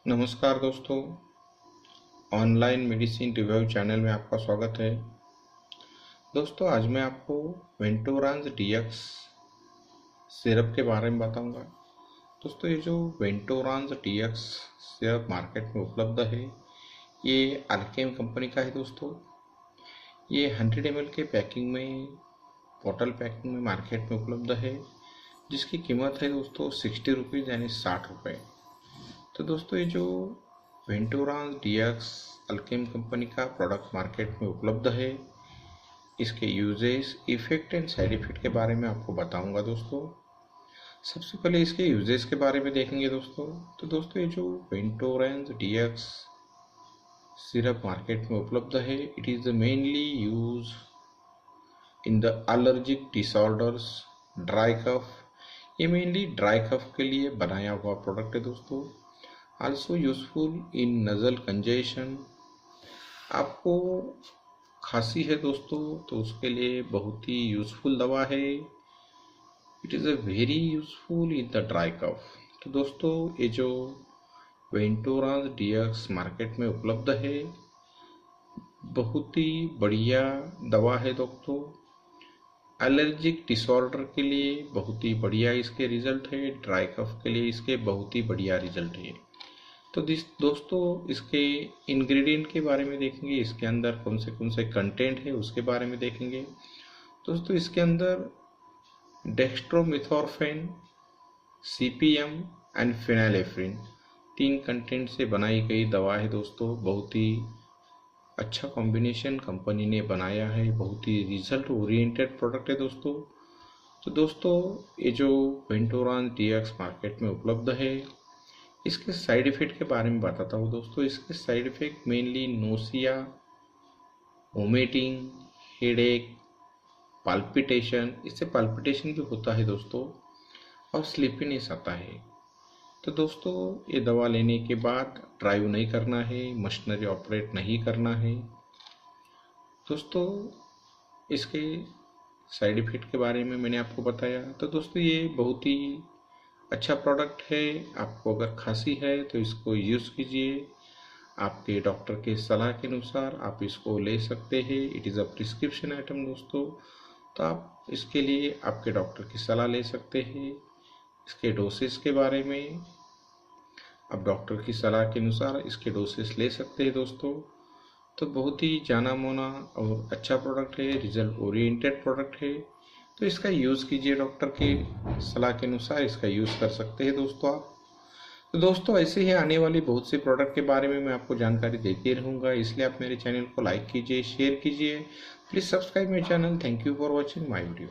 नमस्कार दोस्तों, online medicine review channel में आपका स्वागत है। दोस्तों, आज मैं आपको वेंटोरांस डीएक्स सिरप के बारे में बताऊंगा। दोस्तों, ये जो वेंटोरांस डीएक्स सिरप मार्केट में उपलब्ध है, ये अल्केम कंपनी का है। दोस्तों, ये 100 ml के पैकिंग में, बॉटल पैकिंग में मार्केट में उपलब्ध है, जिसकी कीमत है दोस्तों 60 रुपीज़ यानी 60 रुपये। तो दोस्तों, ये जो वेंटोरांस डीएक्स अल्केम कंपनी का प्रोडक्ट मार्केट में उपलब्ध है, इसके uses, effect and side effect के बारे में आपको बताऊंगा। दोस्तों, सबसे पहले इसके यूजेस के बारे में देखेंगे। दोस्तों, ये जो वेंटोरांस डीएक्स सिरप मार्केट में उपलब्ध है, it is mainly use in the allergic disorders, dry cough. ये मेनली ड्राई कफ के लिए बनाया हुआ प्रोडक्ट है। दोस्तों, आल्सो यूजफुल इन नज़ल कंजेशन। आपको खांसी है दोस्तों, तो उसके लिए बहुत ही यूजफुल दवा है। It is a very useful in the dry cough. तो दोस्तों, ये जो वेंटोरांस डीएक्स मार्केट में उपलब्ध है, बहुत ही बढ़िया दवा है। दोस्तों, एलर्जिक डिसऑर्डर के लिए बहुत ही बढ़िया इसके रिजल्ट है, ड्राई कफ के लिए इसके बहुत ही बढ़िया रिजल्ट है। तो दोस्तों, इसके इंग्रेडिएंट के बारे में देखेंगे, इसके अंदर कौन से कंटेंट है उसके बारे में देखेंगे। दोस्तों, इसके अंदर डेक्स्ट्रोमेथोर्फेन, सीपीएम एंड फेनाइलेफ्रिन 3 कंटेंट से बनाई गई दवा है। दोस्तों, बहुत ही अच्छा कॉम्बिनेशन कंपनी ने बनाया है, बहुत ही रिजल्ट ओरिएंटेड प्रोडक्ट है। दोस्तों, ये जो वेंटोरांस डीएक्स मार्केट में उपलब्ध है, इसके साइड इफेक्ट के बारे में बताता हूँ। दोस्तों, इसके side effect mainly nausea, vomiting, headache, palpitation, इससे पाल्पिटेशन भी होता है दोस्तों, और स्लीपीनेस आता है। तो दोस्तों, ये दवा लेने के बाद ड्राइव नहीं करना है, मशीनरी ऑपरेट नहीं करना है। दोस्तों, इसके साइड इफेक्ट के बारे में मैंने आपको बताया। तो दोस्तों, ये बहुत ही अच्छा प्रोडक्ट है। आपको अगर खांसी है तो इसको यूज़ कीजिए, आपके डॉक्टर के सलाह के अनुसार आप इसको ले सकते हैं। It is a prescription item दोस्तों, तो आप इसके लिए आपके डॉक्टर की सलाह ले सकते हैं। इसके डोसेस के बारे में आप डॉक्टर की सलाह के अनुसार इसके डोसेस ले सकते हैं। दोस्तों, तो बहुत ही जाना माना और अच्छा प्रोडक्ट है, रिजल्ट ओरिएंटेड प्रोडक्ट है। तो इसका यूज़ कीजिए, डॉक्टर की सलाह के अनुसार इसका यूज़ कर सकते हैं दोस्तों आप। तो दोस्तों, ऐसे ही आने वाली बहुत से प्रोडक्ट के बारे में मैं आपको जानकारी देते रहूँगा, इसलिए आप मेरे चैनल को लाइक कीजिए, शेयर कीजिए। Please subscribe my channel. Thank you for watching my video.